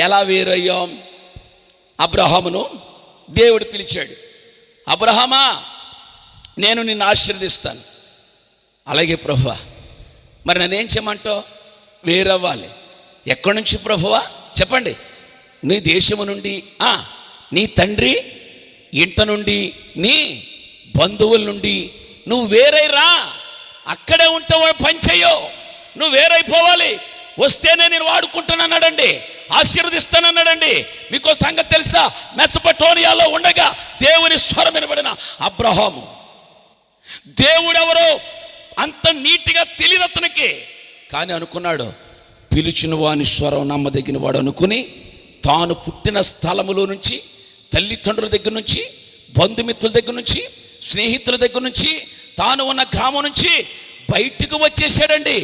ఎలా వేరయ్యాం? అబ్రహామును దేవుడు పిలిచాడు, అబ్రహామా నేను నిన్ను ఆశీర్వదిస్తాను. అలాగే ప్రభువా, మరి నన్నేం చేయమంటావు? వేరవ్వాలి. ఎక్కడి నుంచి ప్రభువా చెప్పండి? నీ దేశము నుండి, నీ తండ్రి ఇంట నుండి, నీ బంధువుల నుండి నువ్వు వేరై రా. అక్కడే ఉంటావు, పని చెయ్యవు, నువ్వు వేరైపోవాలి. వస్తేనే నేను వాడుకుంటానన్నాడండి, ఆశీర్వదిస్తానన్నాడండి. మీకు సంగతి తెలుసా? మెసొపొటేమియాలో ఉండగా దేవుని స్వరం వినబడిన అబ్రహాము, దేవుడెవరో అంత నీట్గా తెలియదు అతనికి. కానీ అనుకున్నాడు, పిలిచిన వాని స్వరం నమ్మదగిన వాడు అనుకుని తాను పుట్టిన స్థలములో నుంచి, తల్లిదండ్రుల దగ్గర నుంచి, బంధుమిత్రుల దగ్గర నుంచి, స్నేహితుల దగ్గర నుంచి, తాను ఉన్న గ్రామం నుంచి బయటకు వచ్చేసాడండి.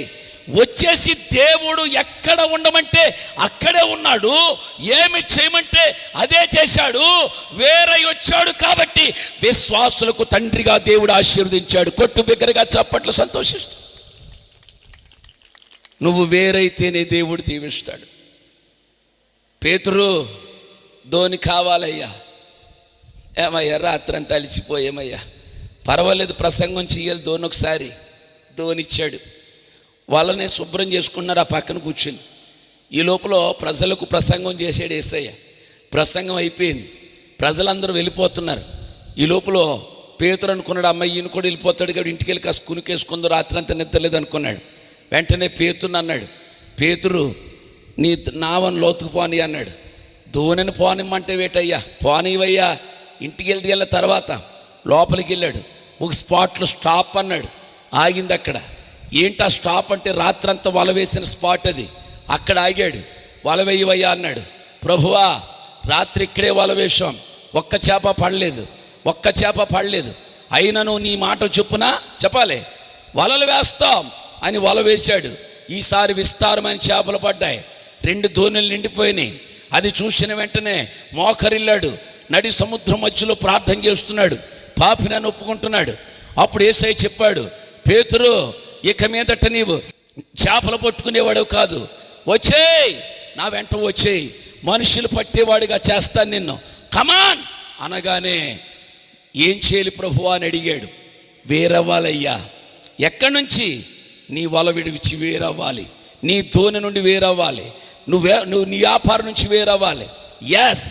వచ్చేసి దేవుడు ఎక్కడ ఉండమంటే అక్కడే ఉన్నాడు, ఏమి చేయమంటే అదే చేశాడు. వేరై వచ్చాడు కాబట్టి విశ్వాసులకు తండ్రిగా దేవుడు ఆశీర్వదించాడు. కొట్టు బిగ్గరగా చప్పట్లు సంతోషిస్తూ. నువ్వు వేరైతేనే దేవుడు దీవిస్తాడు. పేతురు, ధోని కావాలయ్యా. ఏమయ్యా రాత్రంతా అలిసిపోయేమయ్యా, పర్వాలేదు ప్రసంగం చెయ్యాలి, ధోని ఒకసారి. ధోనిచ్చాడు. వాళ్ళనే శుభ్రం చేసుకున్నారు ఆ పక్కన కూర్చుని. ఈ లోపల ప్రజలకు ప్రసంగం చేసాడు యేసయ్య. ప్రసంగం అయిపోయింది, ప్రజలందరూ వెళ్ళిపోతున్నారు. ఈ లోపల పేతురు అనుకున్నాడు, అమ్మాయి ఈయన కూడా వెళ్ళిపోతాడు కాబట్టి ఇంటికి వెళ్ళి కాస్త కునుకేసుకుందో, రాత్రి అంతా నిద్రలేదు అనుకున్నాడు. వెంటనే పేతురుని అన్నాడు, పేతురు నీ నావని లోతుకు పోని అన్నాడు. ధోనిని పోనిమ్మంటే వేటయ్యా, పోనివయ్యా. ఇంటికి వెళ్ళిన తర్వాత లోపలికి వెళ్ళాడు. ఒక స్పాట్లో స్టాప్ అన్నాడు, ఆగింది అక్కడ. ఏంటి ఆ స్టాప్ అంటే? రాత్రంతా వల వేసిన స్పాట్ అది. అక్కడ ఆగాడు. వల వేయవయ్యా అన్నాడు. ప్రభువా, రాత్రి ఇక్కడే వల వేసాం, ఒక్క చేప పడలేదు. అయినను నీ మాట చొప్పున చెప్పాలి, వలలు వేస్తాం అని వల వేశాడు. ఈసారి విస్తారమైన చేపలు పడ్డాయి. 2 ధోనిలు నిండిపోయినాయి. అది చూసిన వెంటనే మోకరిల్లాడు. నడి సముద్రం మధ్యలో ప్రార్థన చేస్తున్నాడు, పాపినని ఒప్పుకుంటున్నాడు. అప్పుడు యేసయ్య చెప్పాడు, పేతురు ఇక మీదట నీవు చేపలు పట్టుకునేవాడు కాదు, వచ్చేయ్, నా వెంట వచ్చేయ్, మనుషులు పట్టేవాడిగా చేస్తాను నిన్ను, కమాన్ అనగానే ఏం చేయాలి ప్రభువా అని అడిగాడు. వేరవ్వాలయ్యా. ఎక్కడి నుంచి? నీ వల విడిచి వేరవ్వాలి, నీ ధోని నుండి వేరవ్వాలి, నువ్వు నీ వ్యాపారం నుంచి వేరవ్వాలి. ఎస్,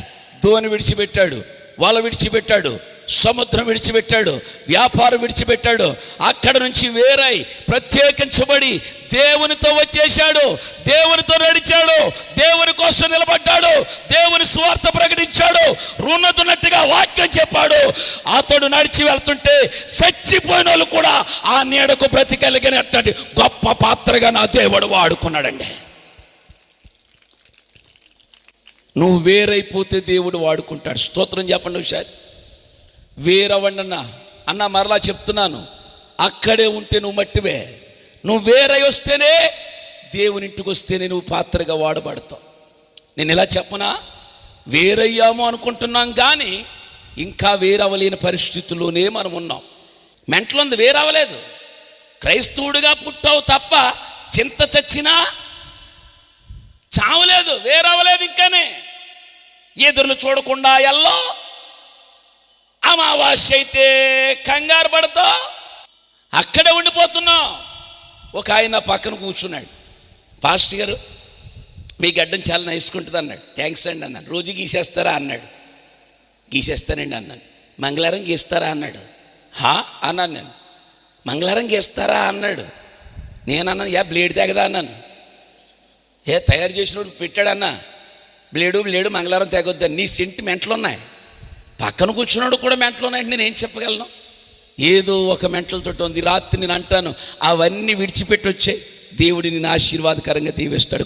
ధోని విడిచిపెట్టాడు, వల విడిచిపెట్టాడు, సముద్రం విడిచిపెట్టాడు, వ్యాపారం విడిచిపెట్టాడు. అక్కడ నుంచి వేరై ప్రత్యేకించబడి దేవునితో వచ్చేశాడు, దేవునితో నడిచాడు, దేవుని కోసం నిలబడ్డాడు, దేవుని సువార్త ప్రకటించాడు, రుణతున్నట్టుగా వాక్యం చెప్పాడు. అతడు నడిచి వెళ్తుంటే చచ్చిపోయిన వాళ్ళు కూడా ఆ నీడకు బ్రతికెలిగినటువంటి గొప్ప పాత్రగా నా దేవుడు వాడుకున్నాడండి. నువ్వు వేరైపోతే దేవుడు వాడుకుంటాడు. స్తోత్రం చెప్పండి ఒకసారి. వేరవ్వండి అన్న మరలా చెప్తున్నాను, అక్కడే ఉంటే నువ్వు మట్టివే. నువ్వు వేరై వస్తేనే, దేవుని ఇంటికి వస్తేనే నువ్వు పాత్రగా వాడబడతావు. నేను ఇలా చెప్పనా, వేరయ్యాము అనుకుంటున్నాం కానీ ఇంకా వేరవలేని పరిస్థితుల్లోనే మనం ఉన్నాం. మెంటలో ఉంది, వేరవ్వలేదు. క్రైస్తవుడిగా పుట్టావు తప్ప చింత చచ్చినా చావలేదు, వేరవ్వలేదు. ఇంకానే ఎదురులు చూడకుండా ఎల్లో, అమావాస్య అయితే కంగారు పడతావు, అక్కడే ఉండిపోతున్నావు. ఒక ఆయన పక్కన కూర్చున్నాడు, పాస్టర్ గారు మీ గడ్డం చాలా నైసుకుంటుంది అన్నాడు. థ్యాంక్స్ అండి అన్నాను. రోజు గీసేస్తారా అన్నాడు. గీసేస్తానండి అన్నాను. మంగళవారం గీస్తారా అన్నాడు. అన్నాను నేను. మంగళవారం గీస్తారా అన్నాడు. నేను అన్నాను, బ్లేడ్ తెగదా అన్నాను. తయారు చేసినప్పుడు పెట్టాడన్నా, బ్లేడు మంగళవారం తెగొద్దని. నీ సెంటిమెంట్లు ఉన్నాయి, పక్కన కూర్చున్నాడు కూడా మెంటలు ఉన్నాయంటే నేను ఏం చెప్పగలను? ఏదో ఒక మెంటలతో ఉంది. రాత్రి నేను అంటాను, అవన్నీ విడిచిపెట్టి వచ్చే దేవుడిని ఆశీర్వాదకరంగా దీవిస్తాడు.